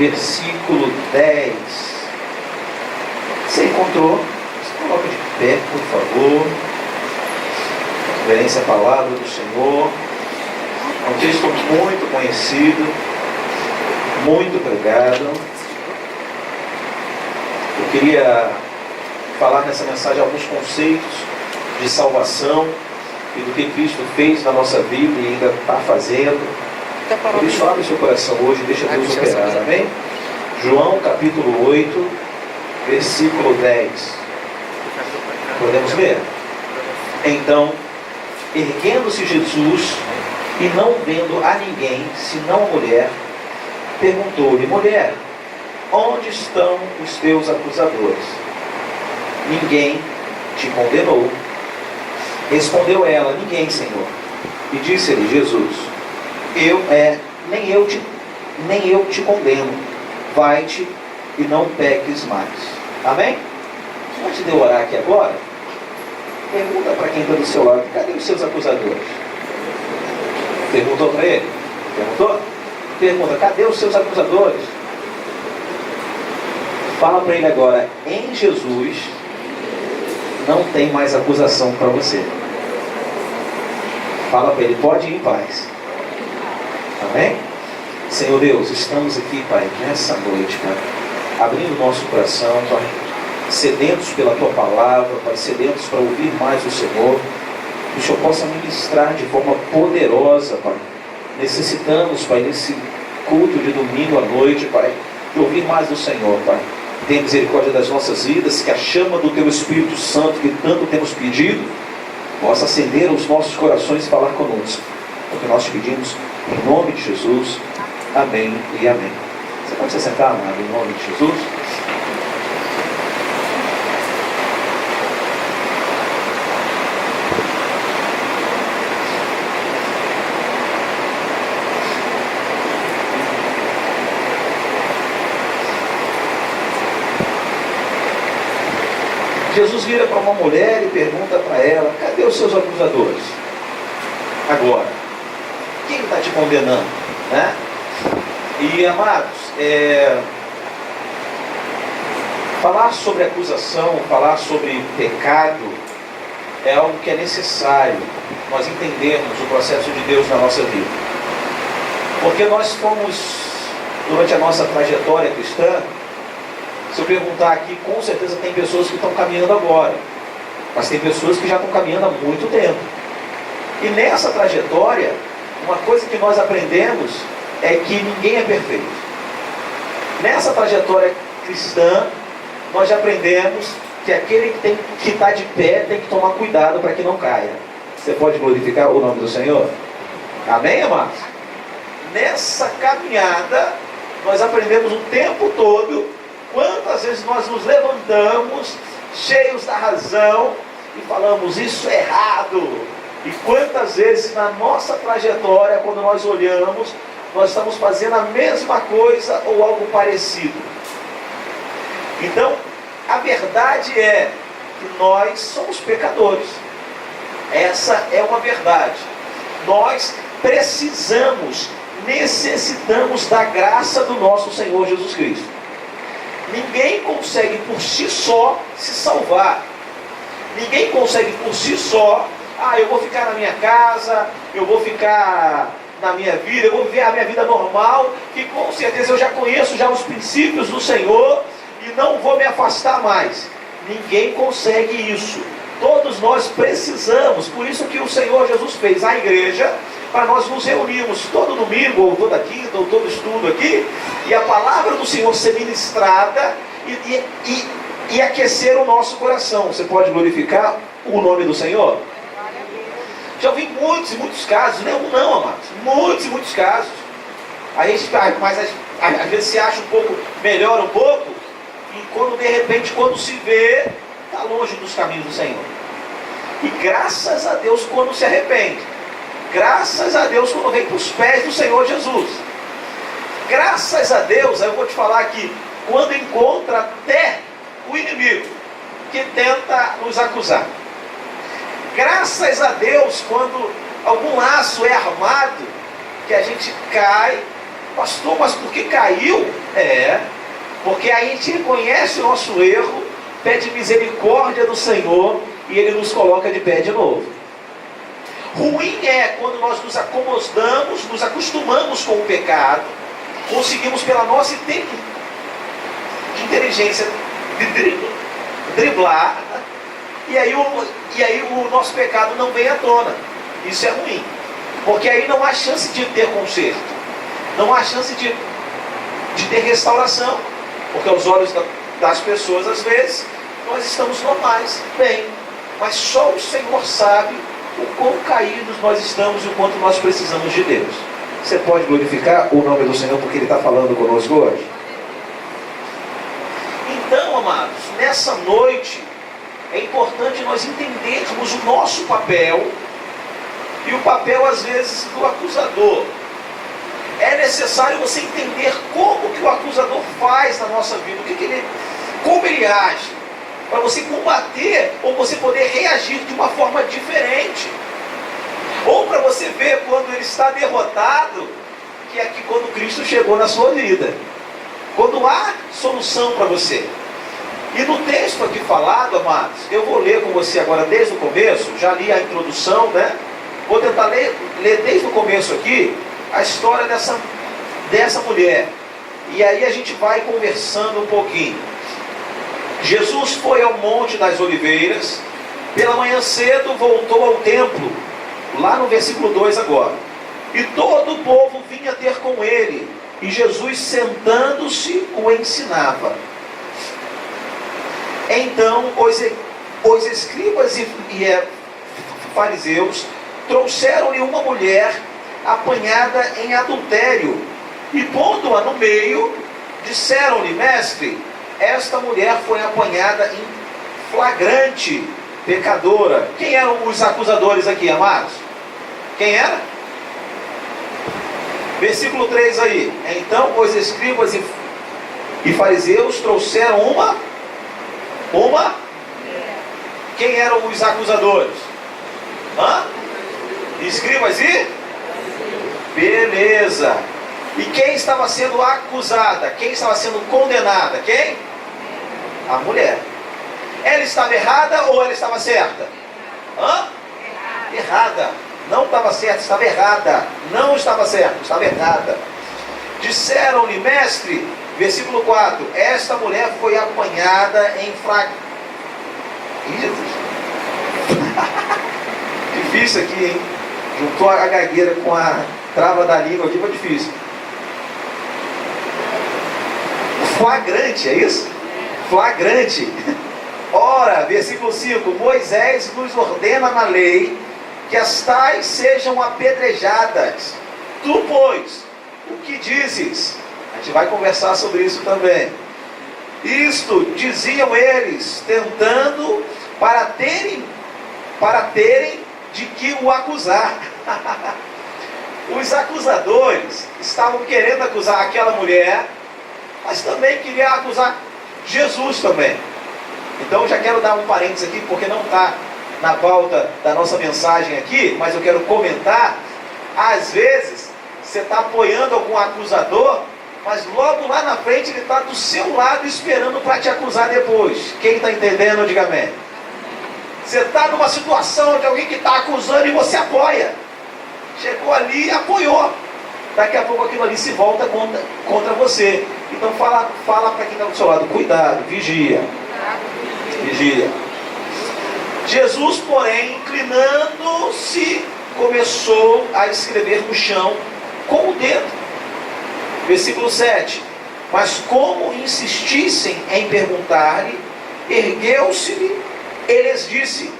versículo 10. Você encontrou? Se coloca de pé, por favor. Reverência à palavra do Senhor. É um texto muito conhecido, muito pregado. Eu queria falar nessa mensagem alguns conceitos de salvação e do que Cristo fez na nossa vida e ainda está fazendo. Por isso, abre seu coração hoje e deixa Deus operar, amém? João capítulo 8, versículo 10. Podemos ler? Então, erguendo-se Jesus e não vendo a ninguém, senão a mulher, perguntou-lhe: mulher, onde estão os teus acusadores? Ninguém te condenou. Respondeu ela: ninguém, Senhor. E disse-lhe Jesus: nem eu te condeno. Vai-te e não peques mais. Amém? Antes de eu orar aqui agora, pergunta para quem está do seu lado: cadê os seus acusadores? Perguntou para ele? Perguntou? Pergunta: cadê os seus acusadores? Fala para ele agora: em Jesus não tem mais acusação para você. Fala para ele: pode ir em paz. Amém? Senhor Deus, estamos aqui, Pai, nessa noite, Pai, abrindo o nosso coração, Pai, sedentos pela Tua palavra, Pai, sedentos para ouvir mais o Senhor, que o Senhor possa ministrar de forma poderosa, Pai. Necessitamos, Pai, nesse culto de domingo à noite, Pai, de ouvir mais do Senhor, Pai. Tenha misericórdia das nossas vidas, que a chama do Teu Espírito Santo, que tanto temos pedido, possa acender os nossos corações e falar conosco. É o que nós te pedimos, em nome de Jesus. Amém e amém. Você pode se sentar, amado, em nome de Jesus? Jesus vira para uma mulher e pergunta para ela: cadê os seus acusadores? Agora, quem está te condenando? Né? E, amados, falar sobre acusação, falar sobre pecado, é algo que é necessário nós entendermos o processo de Deus na nossa vida. Porque nós fomos, durante a nossa trajetória cristã, se eu perguntar aqui, com certeza tem pessoas que estão caminhando agora, mas tem pessoas que já estão caminhando há muito tempo. E nessa trajetória, uma coisa que nós aprendemos é que ninguém é perfeito. Nessa trajetória cristã, nós já aprendemos que aquele que está de pé tem que tomar cuidado para que não caia. Você pode glorificar o nome do Senhor? Amém, amados? Nessa caminhada, nós aprendemos o tempo todo quantas vezes nós nos levantamos cheios da razão e falamos: isso é errado. E quantas vezes na nossa trajetória, quando nós olhamos, nós estamos fazendo a mesma coisa ou algo parecido. Então, a verdade é que nós somos pecadores. Essa é uma verdade. Nós necessitamos da graça do nosso Senhor Jesus Cristo. Ninguém consegue por si só se salvar. Ninguém consegue por si só: eu vou ficar na minha casa, eu vou ficar na minha vida, eu vou viver a minha vida normal, que com certeza eu já conheço já os princípios do Senhor e não vou me afastar mais. Ninguém consegue isso. Todos nós precisamos, por isso que o Senhor Jesus fez a igreja, para nós nos reunirmos todo domingo, ou toda quinta, ou todo estudo aqui, e a palavra do Senhor ser ministrada e aquecer o nosso coração. Você pode glorificar o nome do Senhor? Já ouvi muitos e muitos casos, não, amados, muitos e muitos casos. A gente, mas às vezes se acha um pouco, melhora um pouco, e quando de repente, quando se vê, está longe dos caminhos do Senhor. E graças a Deus quando se arrepende. Graças a Deus quando vem para os pés do Senhor Jesus. Graças a Deus, eu vou te falar aqui, quando encontra até o inimigo que tenta nos acusar. Graças a Deus quando algum laço é armado, que a gente cai Pastor, mas por que caiu? Porque aí a gente reconhece o nosso erro, pede misericórdia do Senhor e Ele nos coloca de pé de novo. Ruim é quando nós nos acomodamos, nos acostumamos com o pecado, conseguimos pela nossa inteligência driblar, e aí o nosso pecado não vem à tona. Isso é ruim, porque aí não há chance de ter conserto, não há chance de ter restauração, porque aos olhos das pessoas, às vezes, nós estamos normais, bem, mas só o Senhor sabe o quão caídos nós estamos e o quanto nós precisamos de Deus. Você pode glorificar o nome do Senhor porque Ele está falando conosco hoje? Então, amados, nessa noite é importante nós entendermos o nosso papel e o papel, às vezes, do acusador. É necessário você entender como que o acusador faz na nossa vida, como ele age, para você combater ou você poder reagir de uma forma diferente. Ou para você ver quando ele está derrotado, que é que quando Cristo chegou na sua vida. Quando há solução para você. E no texto aqui falado, amados, eu vou ler com você agora desde o começo, já li a introdução, né? Vou tentar ler desde o começo aqui a história dessa mulher. E aí a gente vai conversando um pouquinho. Jesus foi ao Monte das Oliveiras, pela manhã cedo voltou ao templo, lá no versículo 2 agora. E todo o povo vinha ter com ele, e Jesus sentando-se o ensinava. Então os escribas e fariseus trouxeram-lhe uma mulher apanhada em adultério, e pondo-a no meio, disseram-lhe: mestre, esta mulher foi apanhada em flagrante pecadora. Quem eram os acusadores aqui, amados? Quem era? Versículo 3 aí. Então os escribas e fariseus trouxeram uma? Quem eram os acusadores? Escribas e? Beleza. E quem estava sendo acusada? Quem estava sendo condenada? Quem? A mulher. Ela estava errada ou ela estava certa? Errada. Não estava certa, estava errada. Não estava certa, estava errada. Disseram-lhe: mestre, versículo 4, esta mulher foi apanhada em flagrante. Difícil aqui, hein? Juntou a gagueira com a trava da língua aqui, foi difícil. Flagrante, é isso? Flagrante. Ora, versículo 5, Moisés nos ordena na lei que as tais sejam apedrejadas. Tu, pois, o que dizes? A gente vai conversar sobre isso também. Isto diziam eles, tentando para terem de que o acusar. Os acusadores estavam querendo acusar aquela mulher, mas também queriam acusar Jesus também. Então eu já quero dar um parênteses aqui, porque não está na pauta da nossa mensagem aqui, mas eu quero comentar. Às vezes você está apoiando algum acusador, mas logo lá na frente ele está do seu lado esperando para te acusar depois. Quem está entendendo, diga amém. Você está numa situação de alguém que está acusando e você apoia. Chegou ali e apoiou. Daqui a pouco aquilo ali se volta contra você. Então fala para quem está do seu lado: cuidado, vigia. Vigia. Jesus, porém, inclinando-se, começou a escrever no chão com o dedo. Versículo 7. Mas como insistissem em perguntar-lhe, ergueu-se-lhe e lhes disse: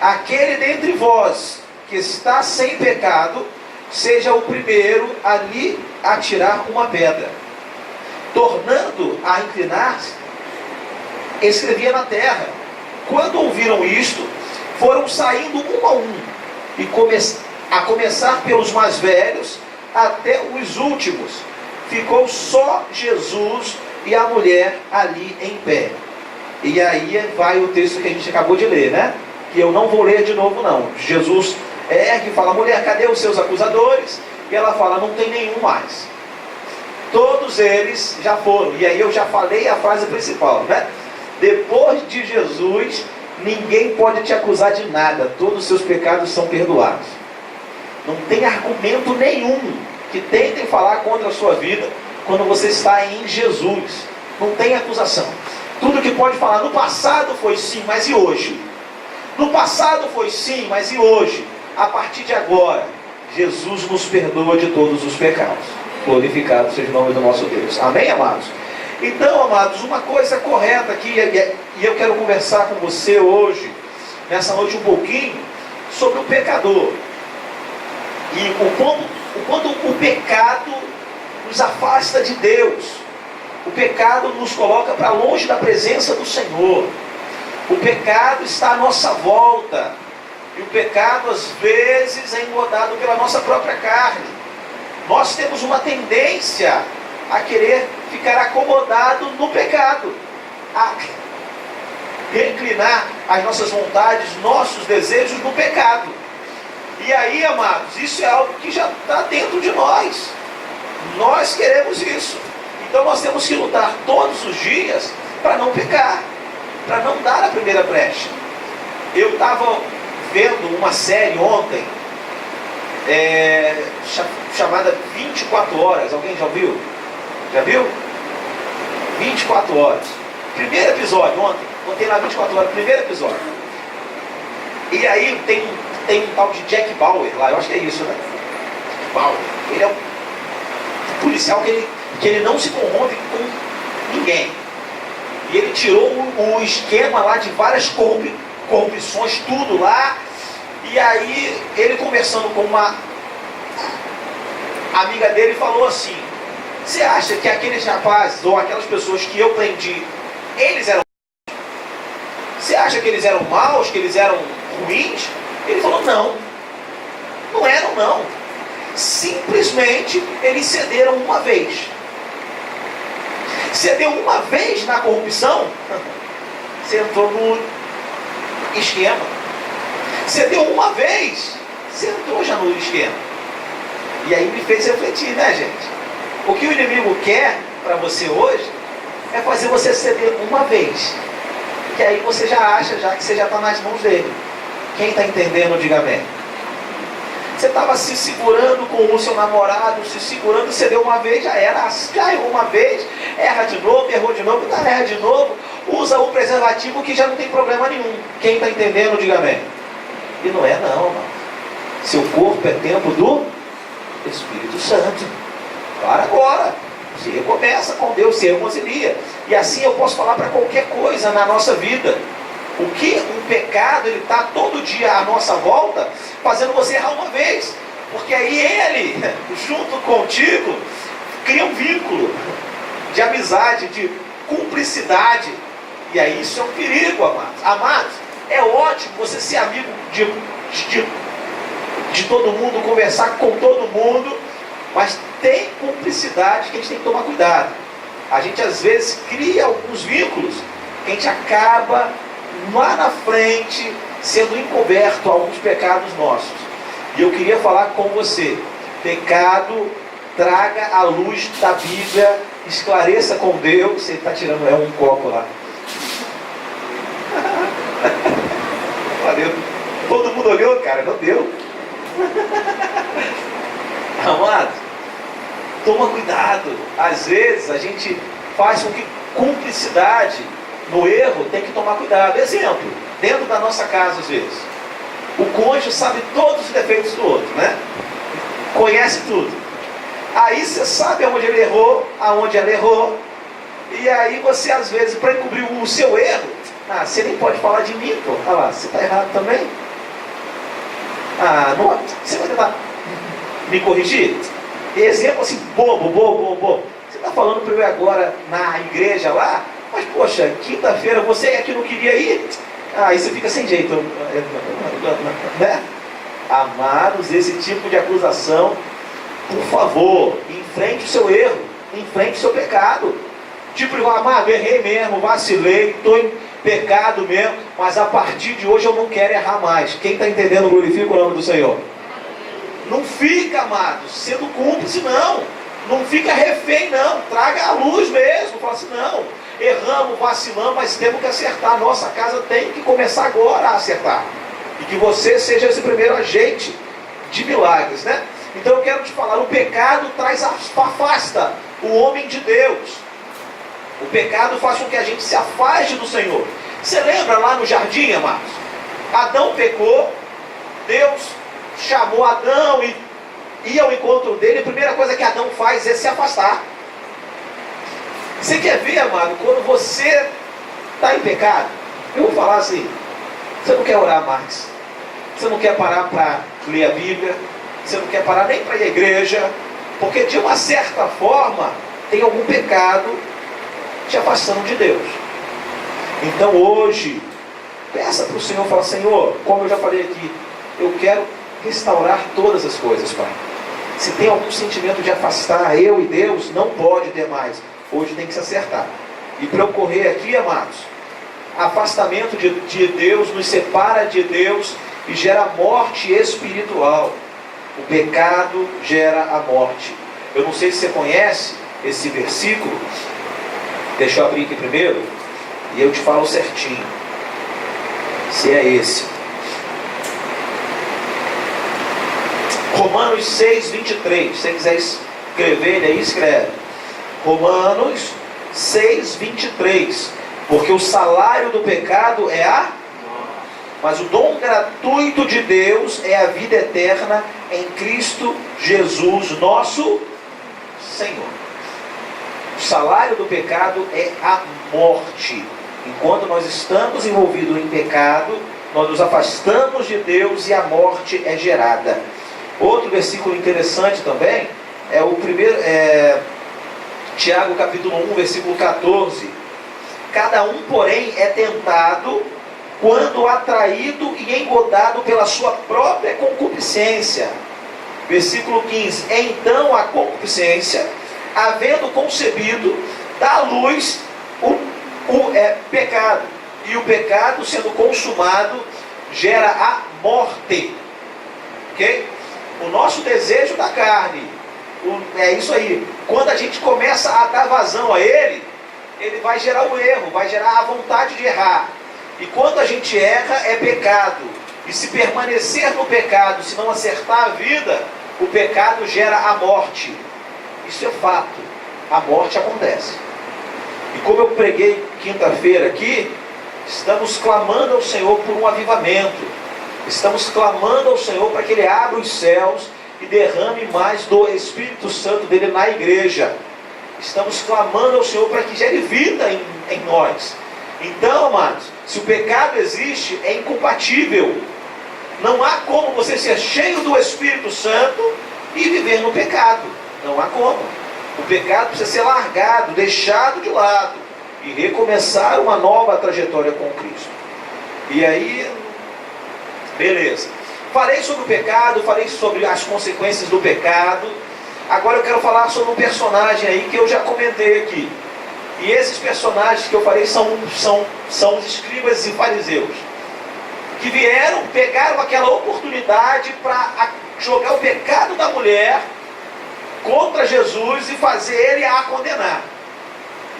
aquele dentre vós que está sem pecado, seja o primeiro a lhe atirar uma pedra. Tornando a inclinar-se, escrevia na terra. Quando ouviram isto, foram saindo um a um, e a começar pelos mais velhos até os últimos. Ficou só Jesus e a mulher ali em pé. E aí vai o texto que a gente acabou de ler, né? Que eu não vou ler de novo não. Jesus ergue e fala: mulher, cadê os seus acusadores? E ela fala: não tem nenhum mais. Todos eles já foram. E aí eu já falei a frase principal, né? Depois de Jesus, ninguém pode te acusar de nada. Todos os seus pecados são perdoados. Não tem argumento nenhum que tentem falar contra a sua vida quando você está em Jesus. Não tem acusação. Tudo que pode falar, no passado foi sim, mas e hoje? No passado foi sim, mas e hoje? A partir de agora, Jesus nos perdoa de todos os pecados. Glorificado seja o nome do nosso Deus. Amém, amados? Então, amados, uma coisa correta aqui, e eu quero conversar com você hoje, nessa noite, um pouquinho, sobre o pecador. E o quanto o pecado nos afasta de Deus. O pecado nos coloca para longe da presença do Senhor. O pecado está à nossa volta. E o pecado, às vezes, é engordado pela nossa própria carne. Nós temos uma tendência a querer ficar acomodado no pecado, a reclinar as nossas vontades, nossos desejos no pecado. E aí, amados, isso é algo que já está dentro de nós. Nós queremos isso. Então nós temos que lutar todos os dias para não pecar, para não dar a primeira brecha. Eu estava vendo uma série ontem, chamada 24 Horas. Alguém já viu? Já viu? 24 Horas. Primeiro episódio, ontem lá 24 Horas, primeiro episódio. E aí tem um tal de Jack Bauer lá, eu acho que é isso, né? Bauer. Ele é um policial que ele não se corrompe com ninguém. E ele tirou o esquema lá de várias corrupções, tudo lá. E aí ele conversando com uma amiga dele falou assim: você acha que aqueles rapazes ou aquelas pessoas que eu prendi, eles eram... Você acha que eles eram maus, que eles eram ruins? Ele falou: não, não eram não. Simplesmente eles cederam uma vez. Cedeu uma vez na corrupção, você entrou no esquema. Cedeu uma vez, você entrou já no esquema. E aí me fez refletir, né, gente? O que o inimigo quer para você hoje é fazer você ceder uma vez. Que aí você já acha que você já está nas mãos dele. Quem está entendendo, diga amém. Você estava se segurando com o seu namorado, se segurando, cedeu uma vez, já era, já errou uma vez, erra de novo, errou de novo, tá, erra de novo, usa o preservativo que já não tem problema nenhum. Quem está entendendo, diga amém. E não é não, mano. Seu corpo é templo do Espírito Santo. Para agora. Se recomeça com Deus, se reconcilia. E assim eu posso falar para qualquer coisa na nossa vida. O que um pecado, ele está todo dia à nossa volta, fazendo você errar uma vez. Porque aí ele, junto contigo, cria um vínculo de amizade, de cumplicidade. E aí isso é um perigo, amados. Amados, é ótimo você ser amigo de todo mundo, conversar com todo mundo, mas tem cumplicidade que a gente tem que tomar cuidado. A gente às vezes cria alguns vínculos que a gente acaba lá na frente sendo encoberto a alguns pecados nossos. E eu queria falar com você: pecado, traga a luz da Bíblia, esclareça com Deus. Você está tirando um copo lá. Valeu. Todo mundo olhou, cara, não deu. Amado, toma cuidado. Às vezes a gente faz com que cumplicidade no erro, tem que tomar cuidado. Exemplo, dentro da nossa casa, às vezes, o cônjuge sabe todos os defeitos do outro, né? Conhece tudo. Aí você sabe aonde ele errou, aonde ela errou. E aí você, às vezes, para encobrir o seu erro, você nem pode falar de mim, pô. Olha lá, você está errado também. Não, você vai tentar me corrigir? Exemplo assim, bobo. Você está falando para eu agora na igreja lá, mas poxa, quinta-feira você é que não queria ir? Aí você fica sem jeito, né? Amados, esse tipo de acusação, por favor, enfrente o seu erro, enfrente o seu pecado. Tipo, amado, errei mesmo, vacilei, estou em pecado mesmo, mas a partir de hoje eu não quero errar mais. Quem está entendendo, glorifica o nome do Senhor. Não fica, amados, sendo cúmplice, não. Não fica refém, não. Traga a luz mesmo. Fala assim, não, erramos, vacilamos, mas temos que acertar. Nossa casa tem que começar agora a acertar. E que você seja esse primeiro agente de milagres, né? Então eu quero te falar, o pecado afasta o homem de Deus. O pecado faz com que a gente se afaste do Senhor. Você lembra lá no jardim, amados? Adão pecou, Deus chamou Adão e ia ao encontro dele. A primeira coisa que Adão faz é se afastar. Você quer ver, amado, quando você está em pecado? Eu vou falar assim, você não quer orar mais, você não quer parar para ler a Bíblia, você não quer parar nem para ir à igreja, porque de uma certa forma tem algum pecado te afastando de Deus. Então hoje, peça para o Senhor, fala, Senhor, como eu já falei aqui, eu quero restaurar todas as coisas, Pai. Se tem algum sentimento de afastar eu e Deus, não pode ter mais. Hoje tem que se acertar. E para ocorrer aqui, amados, afastamento de Deus nos separa de Deus e gera morte espiritual. O pecado gera a morte. Eu não sei se você conhece esse versículo. Deixa eu abrir aqui primeiro e eu te falo certinho se é esse. Romanos 6, 23. Se você quiser escrever ele aí, escreve. Romanos 6, 23. Porque o salário do pecado é a... Mas o dom gratuito de Deus é a vida eterna em Cristo Jesus, nosso Senhor. O salário do pecado é a morte. Enquanto nós estamos envolvidos em pecado, nós nos afastamos de Deus e a morte é gerada. Outro versículo interessante também é o primeiro, Tiago capítulo 1, versículo 14. Cada um, porém, é tentado quando atraído e engodado pela sua própria concupiscência. Versículo 15. Então a concupiscência, havendo concebido, dá à luz o pecado. E o pecado, sendo consumado, gera a morte. Ok? O nosso desejo da carne, é isso aí. Quando a gente começa a dar vazão a ele vai gerar o erro, vai gerar a vontade de errar. E quando a gente erra, é pecado. E se permanecer no pecado, se não acertar a vida, o pecado gera a morte. Isso é fato. A morte acontece. E como eu preguei quinta-feira aqui, estamos clamando ao Senhor por um avivamento. Estamos clamando ao Senhor para que Ele abra os céus e derrame mais do Espírito Santo dele na igreja. Estamos clamando ao Senhor para que gere vida em nós. Então, amados, se o pecado existe, é incompatível. Não há como você ser cheio do Espírito Santo e viver no pecado. Não há como. O pecado precisa ser largado, deixado de lado e recomeçar uma nova trajetória com Cristo. E aí, beleza. Falei sobre o pecado, falei sobre as consequências do pecado. Agora eu quero falar sobre um personagem aí que eu já comentei aqui. E esses personagens que eu falei são os escribas e fariseus, que vieram, pegaram aquela oportunidade para jogar o pecado da mulher contra Jesus e fazer ele a condenar.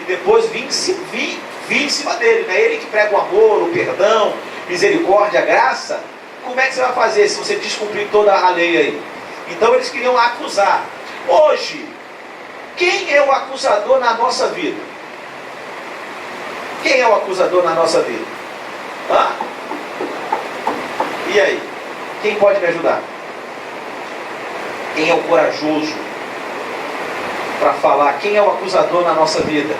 E depois vir em cima dele, né? Ele que prega o amor, o perdão, misericórdia, graça. Como é que você vai fazer se você descumprir toda a lei aí? Então eles queriam acusar. Hoje, quem é o acusador na nossa vida? Quem é o acusador na nossa vida? Hã? E aí? Quem pode me ajudar? Quem é o corajoso para falar? Quem é o acusador na nossa vida?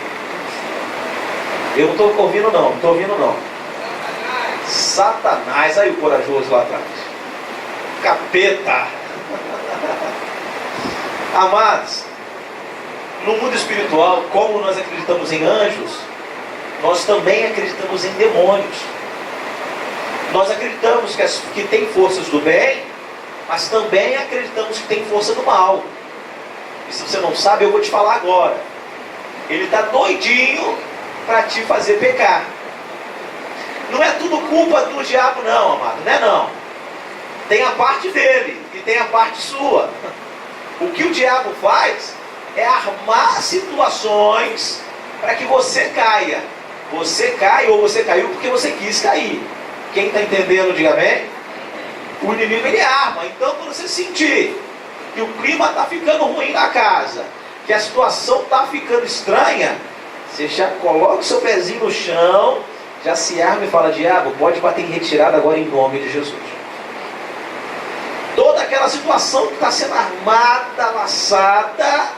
Eu não estou ouvindo não, não estou ouvindo não. Satanás, aí o corajoso lá atrás. Capeta. Amados, no mundo espiritual, como nós acreditamos em anjos, nós também acreditamos em demônios. Nós acreditamos que tem forças do bem, mas também acreditamos que tem força do mal. E se você não sabe, eu vou te falar agora. Ele está doidinho para te fazer pecar. Não é tudo culpa do diabo não, amado. Não é não. Tem a parte dele e tem a parte sua. O que o diabo faz é armar situações para que você caia. Você cai ou você caiu porque você quis cair. Quem está entendendo, diga amém. O inimigo ele arma. Então quando você sentir que o clima está ficando ruim na casa, que a situação está ficando estranha, você já coloca o seu pezinho no chão, já se arma e fala: diabo, pode bater em retirada agora em nome de Jesus. Toda aquela situação que está sendo armada, laçada,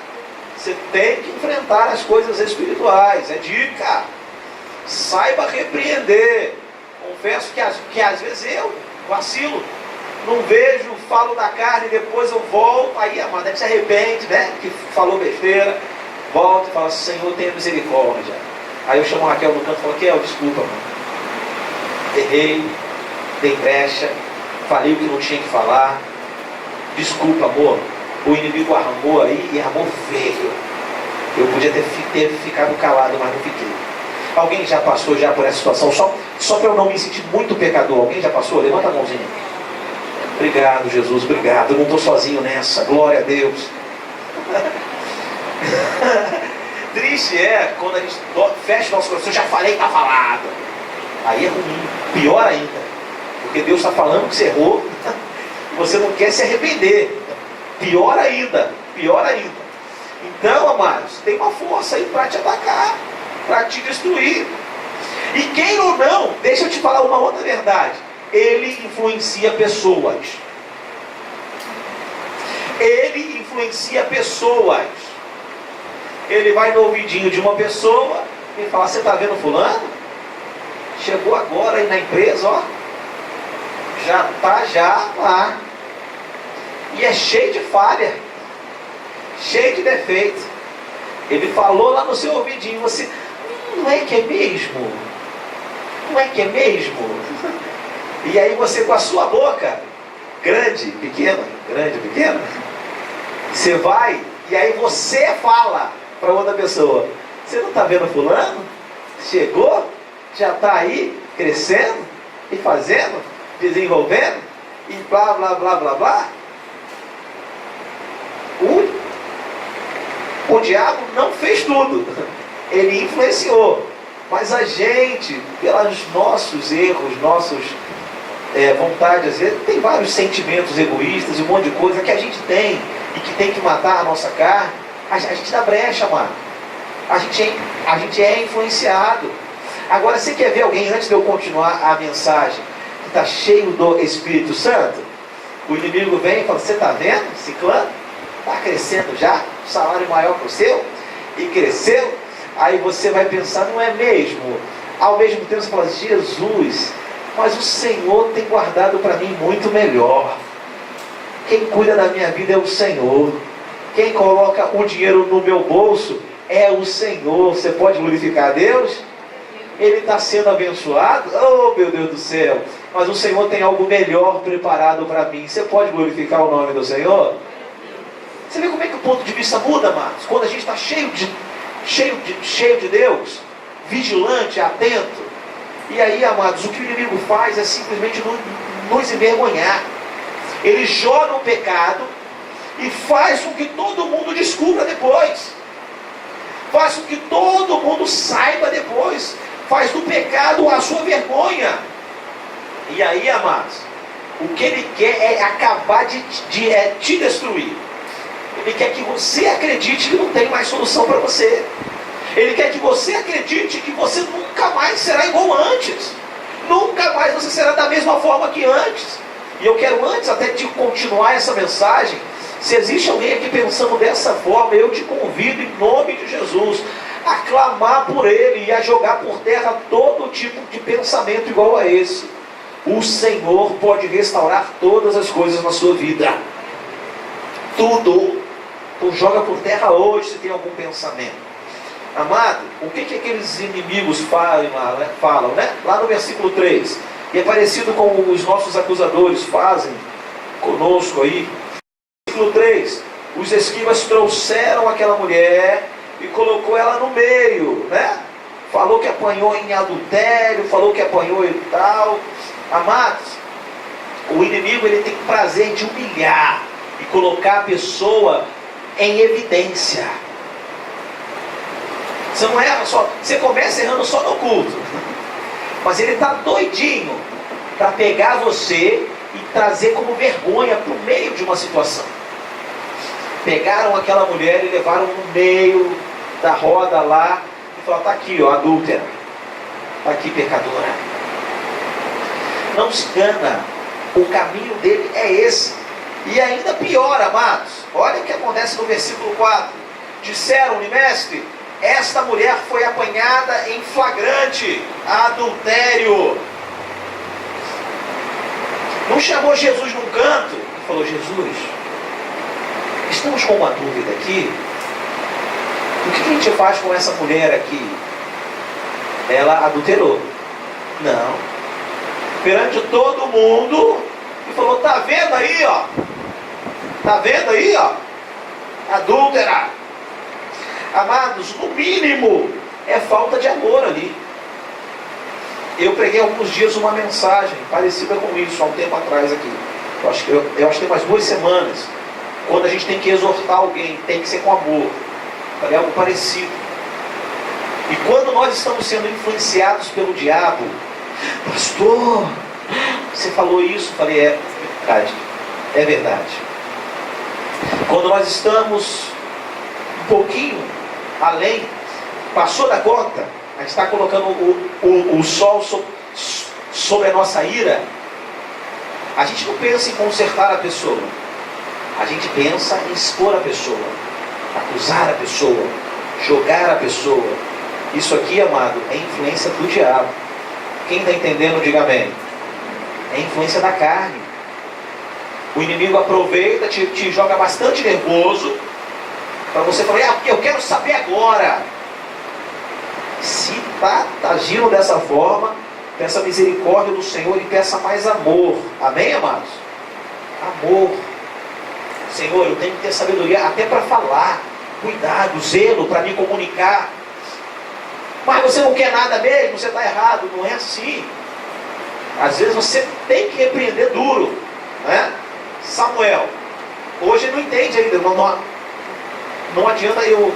você tem que enfrentar as coisas espirituais. É dica. Saiba repreender. Confesso que às vezes eu vacilo, não vejo, falo da carne, depois eu volto, aí a gente se arrepende, né, que falou besteira, volta e fala: Senhor, tenha misericórdia. Aí eu chamo a Raquel no canto e falo: Raquel, desculpa, mano, errei, dei brecha, falei o que não tinha que falar, desculpa, amor, o inimigo armou aí e armou feio, eu podia ter ficado calado, mas não fiquei. Alguém já passou já por essa situação? Só para eu não me sentir muito pecador. Alguém já passou? Levanta a mãozinha. Obrigado, Jesus, obrigado. Eu não estou sozinho nessa. Glória a Deus. Triste é quando a gente fecha o nosso coração. Já falei, está falado. Aí é ruim. Pior ainda. Porque Deus está falando que você errou. E você não quer se arrepender. Pior ainda. Pior ainda. Então, amados, tem uma força aí para te atacar, para te destruir. E quem ou não, deixa eu te falar uma outra verdade, ele influencia pessoas. Ele influencia pessoas. Ele vai no ouvidinho de uma pessoa e fala: você está vendo fulano? Chegou agora aí na empresa, ó, já está lá. E é cheio de falha, cheio de defeito. Ele falou lá no seu ouvidinho, você: não é que é mesmo? Não é que é mesmo? E aí você, com a sua boca, grande, pequena, você vai, e aí você fala para outra pessoa: você não está vendo fulano? Chegou, já está aí, crescendo, e fazendo, desenvolvendo, e blá, blá, blá, blá, blá. O diabo não fez tudo, ele influenciou, mas a gente, pelos nossos erros, nossas vontades, às vezes, tem vários sentimentos egoístas e um monte de coisa que a gente tem e que tem que matar a nossa carne, a gente dá brecha, mano. A gente é influenciado. Agora, você quer ver alguém, antes de eu continuar a mensagem, que está cheio do Espírito Santo? O inimigo vem e fala: você está vendo, ciclano? Está crescendo já, salário maior que o seu, e cresceu. Aí você vai pensar: não é mesmo? Ao mesmo tempo você fala: Jesus, mas o Senhor tem guardado para mim muito melhor. Quem cuida da minha vida é o Senhor. Quem coloca o dinheiro no meu bolso é o Senhor. Você pode glorificar a Deus? Ele está sendo abençoado? Oh, meu Deus do céu! Mas o Senhor tem algo melhor preparado para mim. Você pode glorificar o nome do Senhor? Você vê como é que o ponto de vista muda, amados? Quando a gente está cheio de Deus, vigilante, atento. E aí, amados, o que o inimigo faz é simplesmente nos envergonhar. Ele joga o pecado e faz com que todo mundo descubra depois. Faz com que todo mundo saiba depois. Faz do pecado a sua vergonha. E aí, amados, o que ele quer é acabar de te destruir. Ele quer que você acredite que não tem mais solução para você. Ele quer que você acredite que você nunca mais será igual antes. Nunca mais você será da mesma forma que antes. E eu quero, antes até de continuar essa mensagem, se existe alguém aqui pensando dessa forma, eu te convido em nome de Jesus a clamar por ele e a jogar por terra todo tipo de pensamento igual a esse. O Senhor pode restaurar todas as coisas na sua vida. Tudo. Então joga por terra hoje se tem algum pensamento. Amado, o que aqueles inimigos falam, né? Lá no versículo 3. E é parecido com os nossos acusadores fazem conosco aí. Versículo 3. Os escribas trouxeram aquela mulher e colocou ela no meio, né? Falou que apanhou em adultério, falou que apanhou e tal. Amados, o inimigo ele tem prazer de humilhar e colocar a pessoa em evidência. Você não erra só, você começa errando só no culto. Mas ele está doidinho para pegar você e trazer como vergonha para o meio de uma situação. Pegaram aquela mulher e levaram no meio da roda lá e falaram: está aqui, ó, adúltera, está aqui, pecadora. Não se engana, o caminho dele é esse. E ainda pior, amados, olha o que acontece no versículo 4. Disseram-lhe: mestre, esta mulher foi apanhada em flagrante adultério. Não chamou Jesus num canto e falou: Jesus, estamos com uma dúvida aqui. O que a gente faz com essa mulher aqui? Ela adulterou. Não. Perante todo mundo, e falou: tá vendo aí, ó? Tá vendo aí, ó? Adúltera. Amados, no mínimo é falta de amor ali. Eu preguei há alguns dias uma mensagem parecida com isso, há um tempo atrás aqui. Eu acho que tem umas 2 semanas. Quando a gente tem que exortar alguém, tem que ser com amor. É algo parecido. E quando nós estamos sendo influenciados pelo diabo: pastor, você falou isso? Eu falei: é verdade. É verdade. Quando nós estamos um pouquinho além, passou da conta, a gente está colocando o sol sobre a nossa ira, a gente não pensa em consertar a pessoa, a gente pensa em expor a pessoa, acusar a pessoa, jogar a pessoa. Isso aqui, amado, é influência do diabo. Quem está entendendo, diga amém. É influência da carne. O inimigo aproveita, te joga bastante nervoso, para você falar: eu quero saber agora. Se está agindo dessa forma, peça misericórdia do Senhor e peça mais amor. Amém, amados? Amor. Senhor, eu tenho que ter sabedoria até para falar, cuidado, zelo para me comunicar. Mas você não quer nada mesmo, você está errado. Não é assim. Às vezes você tem que repreender duro, né? Samuel, hoje ele não entende ainda, não adianta eu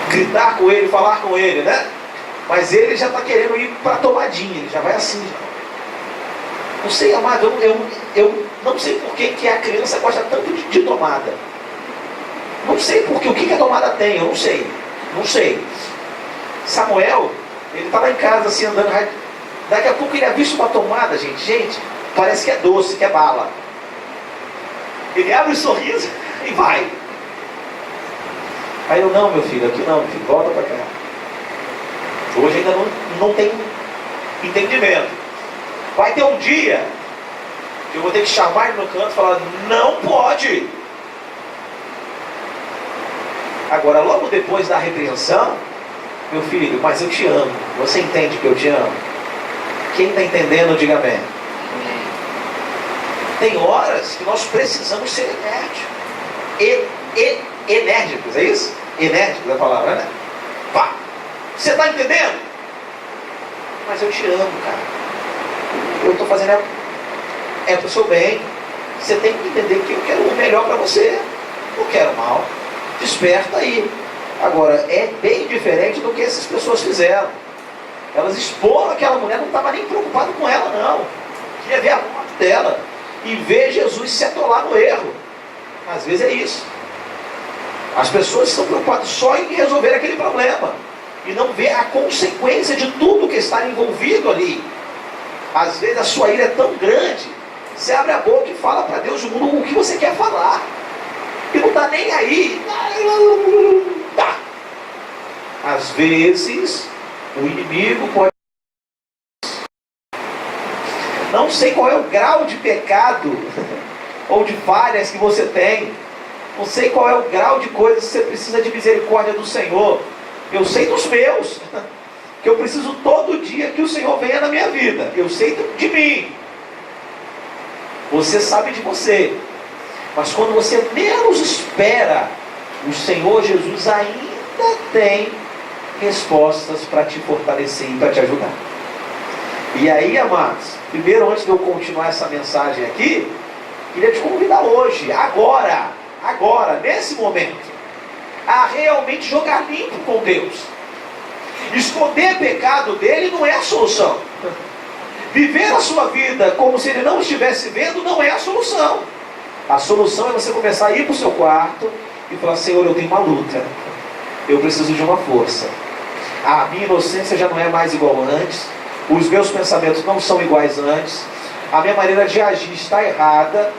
gritar com ele, falar com ele, né? Mas ele já está querendo ir para a tomadinha, ele já vai assim. Já. Não sei, amado, eu não sei por que a criança gosta tanto de tomada. Não sei porque, o que a tomada tem, eu não sei. Não sei. Samuel, ele está lá em casa assim, andando, daqui a pouco ele avista uma tomada, gente, parece que é doce, que é bala. Ele abre o sorriso e vai. Aí eu: não, meu filho, aqui não, meu filho, volta para cá. Hoje ainda não tem entendimento. Vai ter um dia que eu vou ter que chamar ele no canto e falar: não pode. Agora, logo depois da repreensão: meu filho, mas eu te amo. Você entende que eu te amo? Quem está entendendo, diga amém. Tem horas que nós precisamos ser enérgicos. Enérgicos, é isso? Enérgicos é a palavra, né? Pá. Você está entendendo? Mas eu te amo, cara. Eu estou fazendo é para o seu bem. Você tem que entender que eu quero o melhor para você. Não quero mal. Desperta aí. Agora, é bem diferente do que essas pessoas fizeram. Elas exporam aquela mulher, não estava nem preocupado com ela, não. Queria ver a morte dela e ver Jesus se atolar no erro. Às vezes é isso. As pessoas estão preocupadas só em resolver aquele problema e não ver a consequência de tudo que está envolvido ali. Às vezes a sua ira é tão grande, você abre a boca e fala para Deus o que você quer falar e não está nem aí. Tá. Às vezes o inimigo pode... Não sei qual é o grau de pecado ou de falhas que você tem. Não sei qual é o grau de coisas que você precisa de misericórdia do Senhor. Eu sei dos meus, que eu preciso todo dia que o Senhor venha na minha vida. Eu sei de mim. Você sabe de você. Mas quando você menos espera, o Senhor Jesus ainda tem respostas para te fortalecer e para te ajudar. E aí, amados, primeiro, antes de eu continuar essa mensagem aqui, queria te convidar hoje, agora, nesse momento, a realmente jogar limpo com Deus. Esconder pecado dele não é a solução. Viver a sua vida como se ele não estivesse vendo não é a solução. A solução é você começar a ir para o seu quarto e falar: Senhor, eu tenho uma luta, eu preciso de uma força. A minha inocência já não é mais igual antes, os meus pensamentos não são iguais antes, a minha maneira de agir está errada,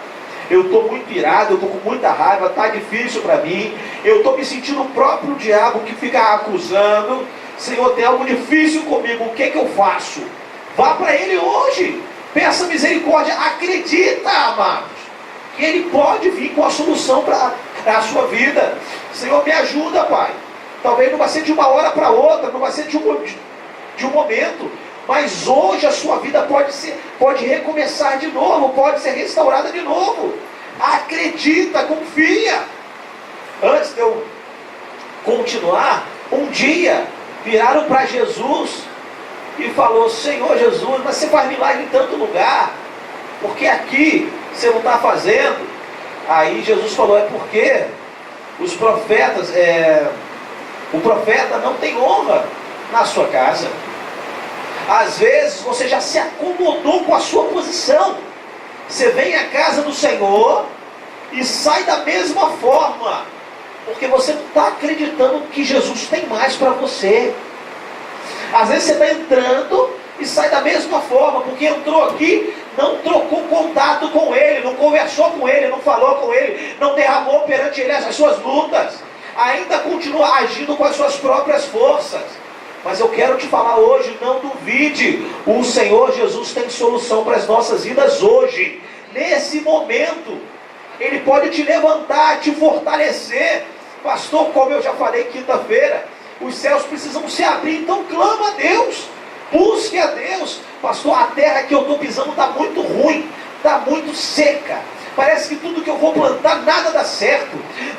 eu estou muito irado, eu estou com muita raiva, está difícil para mim, eu estou me sentindo o próprio diabo que fica acusando. Senhor, tem algo difícil comigo, o que é que eu faço? Vá para Ele hoje, peça misericórdia, acredita, amados, que Ele pode vir com a solução para a sua vida. Senhor, me ajuda, Pai. Talvez não vai ser de uma hora para outra, não vai ser de um momento, mas hoje a sua vida pode recomeçar de novo, pode ser restaurada de novo. Acredita, confia. Antes de eu continuar, um dia viraram para Jesus e falou: Senhor Jesus, mas você faz milagre em tanto lugar, porque aqui você não está fazendo? Aí Jesus falou: é porque os profetas, o profeta não tem honra na sua casa. Às vezes você já se acomodou com a sua posição. Você vem à casa do Senhor e sai da mesma forma, porque você não está acreditando que Jesus tem mais para você. Às vezes você está entrando e sai da mesma forma, porque entrou aqui, não trocou contato com Ele, não conversou com Ele, não falou com Ele, não derramou perante Ele as suas lutas, ainda continua agindo com as suas próprias forças. Mas eu quero te falar hoje, não duvide, o Senhor Jesus tem solução para as nossas vidas hoje, nesse momento. Ele pode te levantar, te fortalecer. Pastor, como eu já falei quinta-feira, os céus precisam se abrir, então clama a Deus, busque a Deus. Pastor, a terra que eu estou pisando está muito ruim, está muito seca, parece que tudo que eu vou plantar nada dá certo,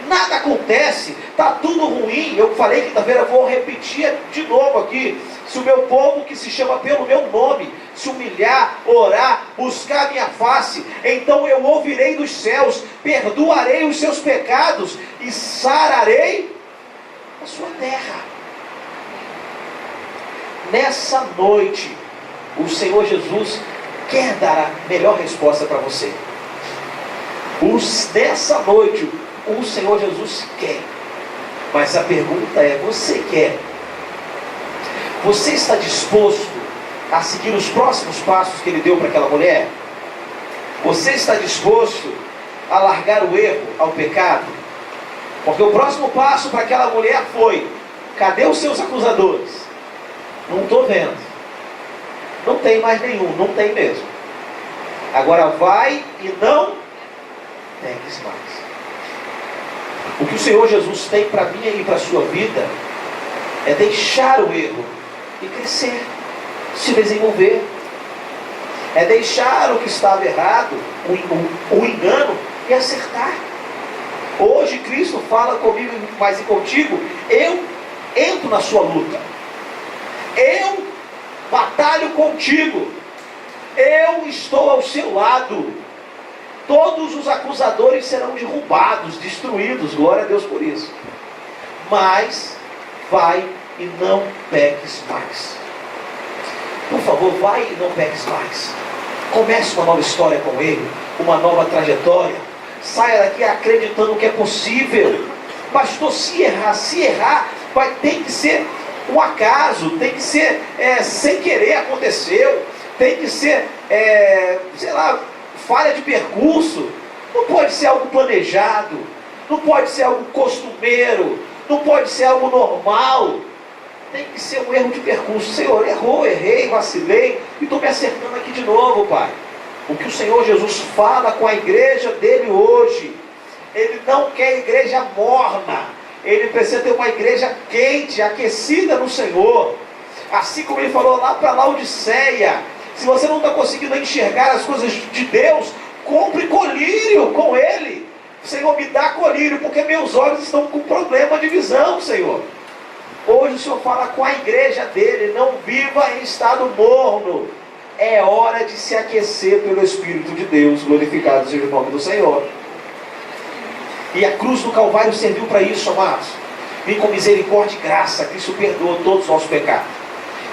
nada acontece, está tudo ruim. Eu falei quinta-feira, vou repetir de novo aqui: se o meu povo, que se chama pelo meu nome, se humilhar, orar, buscar a minha face, então eu ouvirei dos céus, perdoarei os seus pecados e sararei a sua terra. Nessa noite, o Senhor Jesus quer dar a melhor resposta para você. Nessa noite, o Senhor Jesus quer. Mas a pergunta é: você quer? Você está disposto a seguir os próximos passos que Ele deu para aquela mulher? Você está disposto a largar o erro, ao pecado? Porque o próximo passo para aquela mulher foi: cadê os seus acusadores? Não estou vendo. Não tem mais nenhum, não tem mesmo. Agora vai e não peques mais. O que o Senhor Jesus tem para mim e para a sua vida é deixar o erro e crescer, se desenvolver. É deixar o que estava errado, o engano, e acertar. Hoje Cristo fala comigo, mas e contigo: eu entro na sua luta, eu batalho contigo, eu estou ao seu lado. Todos os acusadores serão derrubados, destruídos, glória a Deus por isso. Mas vai e não peques mais. Por favor, vai e não peques mais. Comece uma nova história com Ele, uma nova trajetória. Saia daqui acreditando que é possível. Pastor, se errar, tem que ser um acaso, tem que ser sem querer aconteceu, tem que ser, falha de percurso. Não pode ser algo planejado, não pode ser algo costumeiro, não pode ser algo normal. Tem que ser um erro de percurso. Senhor, errei, vacilei e estou me acertando aqui de novo, Pai. O que o Senhor Jesus fala com a igreja dele hoje: Ele não quer igreja morna, Ele precisa ter uma igreja quente, aquecida no Senhor. Assim como Ele falou lá para Laodiceia: se você não está conseguindo enxergar as coisas de Deus, compre colírio com Ele. Senhor, me dá colírio, porque meus olhos estão com problema de visão, Senhor. Hoje o Senhor fala com a igreja dele: não viva em estado morno. É hora de se aquecer pelo Espírito de Deus. Glorificado seja o nome do Senhor. E a cruz do Calvário serviu para isso, amados. Vem com misericórdia e graça. Cristo perdoou todos os nossos pecados.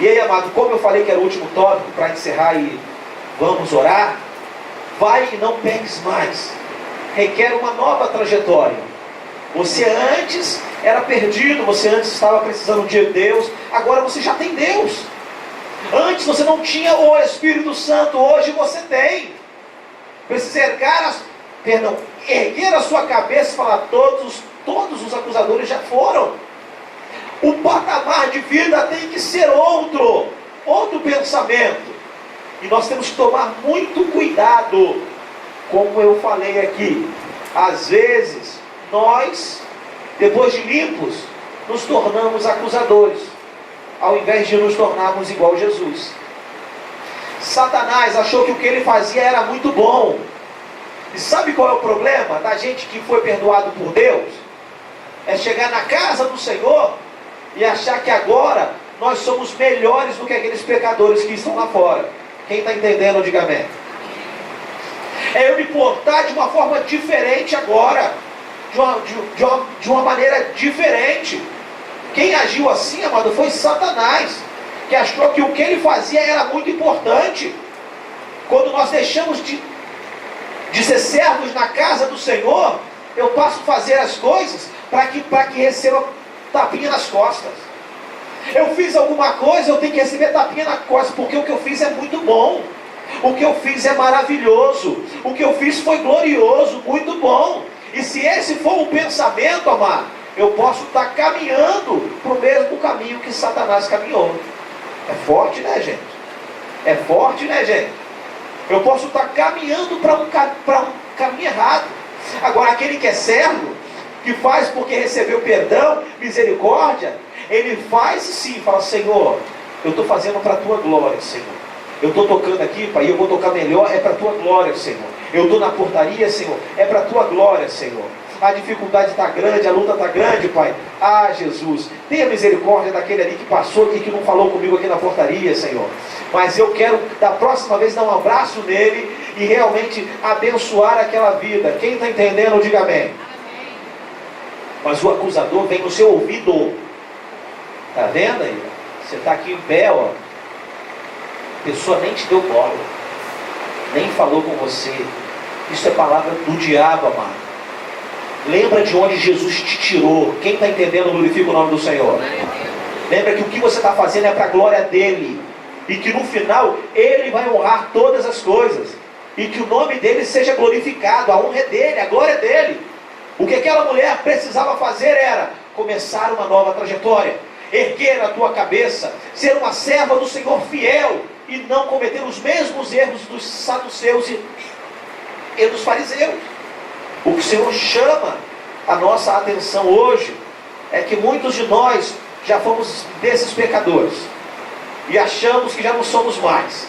E aí, amado, como eu falei que era o último tópico para encerrar e vamos orar, vai e não peques mais. Requer uma nova trajetória. Você antes era perdido, você antes estava precisando de Deus, agora você já tem Deus. Antes você não tinha o Espírito Santo, hoje você tem. Precisa erguer a sua cabeça e falar: todos os acusadores já foram. O patamar de vida tem que ser outro pensamento. E nós temos que tomar muito cuidado, como eu falei aqui. Às vezes, nós, depois de limpos, nos tornamos acusadores, ao invés de nos tornarmos igual a Jesus. Satanás achou que o que ele fazia era muito bom. E sabe qual é o problema da gente que foi perdoado por Deus? É chegar na casa do Senhor e achar que agora nós somos melhores do que aqueles pecadores que estão lá fora. Quem está entendendo, diga amém. É eu me portar de uma forma diferente agora, de uma maneira diferente. Quem agiu assim, amado, foi Satanás, que achou que o que ele fazia era muito importante. Quando nós deixamos de ser servos na casa do Senhor, eu passo a fazer as coisas para que receba tapinha nas costas. Eu fiz alguma coisa, eu tenho que receber tapinha na costa, porque o que eu fiz é muito bom, o que eu fiz é maravilhoso, o que eu fiz foi glorioso, muito bom. E se esse for o pensamento, amado, eu posso estar caminhando para o mesmo caminho que Satanás caminhou. É forte, né, gente? É forte, né, gente? Eu posso estar caminhando para um caminho errado. Agora, aquele que é servo, que faz porque recebeu perdão, misericórdia, ele faz sim, fala: Senhor, eu estou fazendo para a tua glória, Senhor. Eu estou tocando aqui, Pai, eu vou tocar melhor, é para a tua glória, Senhor. Eu estou na portaria, Senhor, é para a tua glória, Senhor. A dificuldade está grande, a luta está grande, Pai. Ah, Jesus, tenha misericórdia daquele ali que passou aqui, que não falou comigo aqui na portaria, Senhor. Mas eu quero, da próxima vez, dar um abraço nele e realmente abençoar aquela vida. Quem está entendendo, diga amém. Mas o acusador vem no seu ouvido. Está vendo aí? Você está aqui em pé, ó. A pessoa nem te deu bola, nem falou com você. Isso é palavra do diabo, amado. Lembra de onde Jesus te tirou. Quem está entendendo, glorifica o nome do Senhor. Lembra que o que você está fazendo é para a glória dele, e que no final ele vai honrar todas as coisas, e que o nome dele seja glorificado. A honra é dele, a glória é dele. O que aquela mulher precisava fazer era começar uma nova trajetória, erguer a tua cabeça, ser uma serva do Senhor fiel, e não cometer os mesmos erros dos saduceus e dos fariseus. O que o Senhor chama a nossa atenção hoje é que muitos de nós já fomos desses pecadores e achamos que já não somos mais,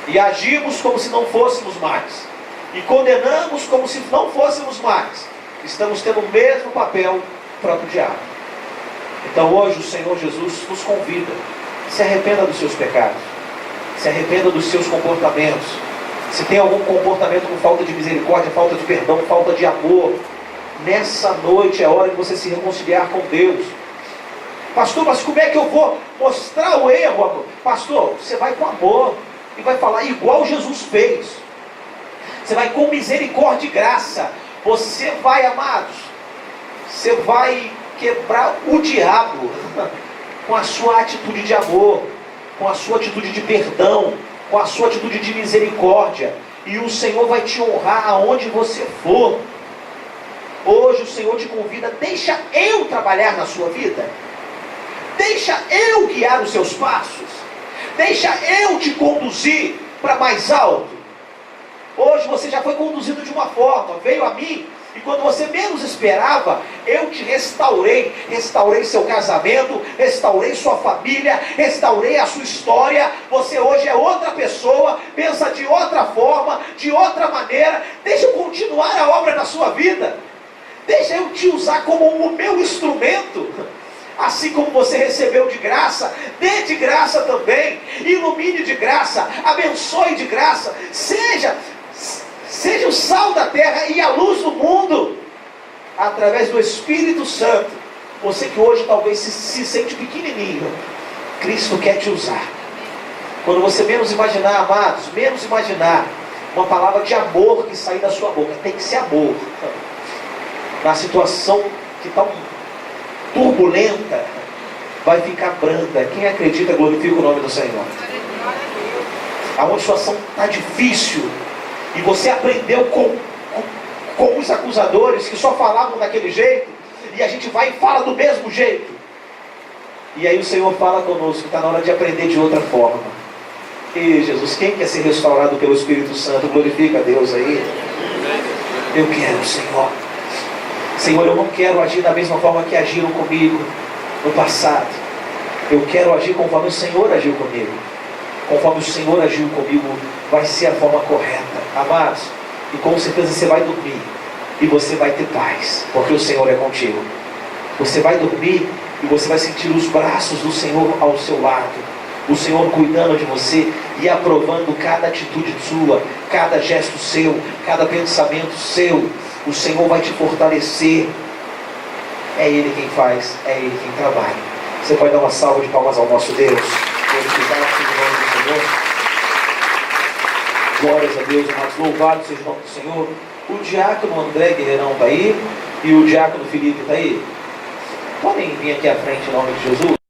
e agimos como se não fôssemos mais, e condenamos como se não fôssemos mais. Estamos tendo o mesmo papel para o diabo. Então hoje o Senhor Jesus nos convida: se arrependa dos seus pecados, se arrependa dos seus comportamentos. Se tem algum comportamento com falta de misericórdia, falta de perdão, falta de amor, nessa noite é hora de você se reconciliar com Deus. Pastor, mas como é que eu vou mostrar o erro, amor? Pastor, você vai com amor e vai falar igual Jesus fez. Você vai com misericórdia e graça. Você vai, amados, você vai quebrar o diabo com a sua atitude de amor, com a sua atitude de perdão, com a sua atitude de misericórdia. E o Senhor vai te honrar aonde você for. Hoje o Senhor te convida: deixa eu trabalhar na sua vida, deixa eu guiar os seus passos, deixa eu te conduzir para mais alto. Hoje você já foi conduzido de uma forma, veio a mim, e quando você menos esperava, eu te restaurei. Restaurei seu casamento, restaurei sua família, restaurei a sua história. Você hoje é outra pessoa, pensa de outra forma, de outra maneira. Deixa eu continuar a obra na sua vida, deixa eu te usar como o meu instrumento. Assim como você recebeu de graça, dê de graça também, ilumine de graça, abençoe de graça, seja o sal da terra e a luz do mundo, através do Espírito Santo, Você que hoje talvez se sente pequenininho, Cristo quer te usar. Quando você menos imaginar, amados, menos imaginar, uma palavra de amor que sair da sua boca, tem que ser amor. Na situação que está turbulenta, vai ficar branda. Quem acredita, glorifica o nome do Senhor. Aonde a situação está difícil, e você aprendeu com os acusadores que só falavam daquele jeito, e a gente vai e fala do mesmo jeito. E aí o Senhor fala conosco, está na hora de aprender de outra forma. E Jesus, quem quer ser restaurado pelo Espírito Santo? Glorifica a Deus aí. Eu quero, Senhor. Senhor, eu não quero agir da mesma forma que agiram comigo no passado. Eu quero agir conforme o Senhor agiu comigo. Conforme o Senhor agiu comigo, vai ser a forma correta. Amados, e com certeza você vai dormir e você vai ter paz, porque o Senhor é contigo. Você vai dormir e você vai sentir os braços do Senhor ao seu lado. O Senhor cuidando de você e aprovando cada atitude sua, cada gesto seu, cada pensamento seu. O Senhor vai te fortalecer. É Ele quem faz, é Ele quem trabalha. Você pode dar uma salva de palmas ao nosso Deus. Glorificado seja o nome do Senhor. Glórias a Deus, amados. Louvado seja o nome do Senhor. O diácono André Guerreirão está aí, e o diácono Felipe está aí. Podem vir aqui à frente em nome de Jesus.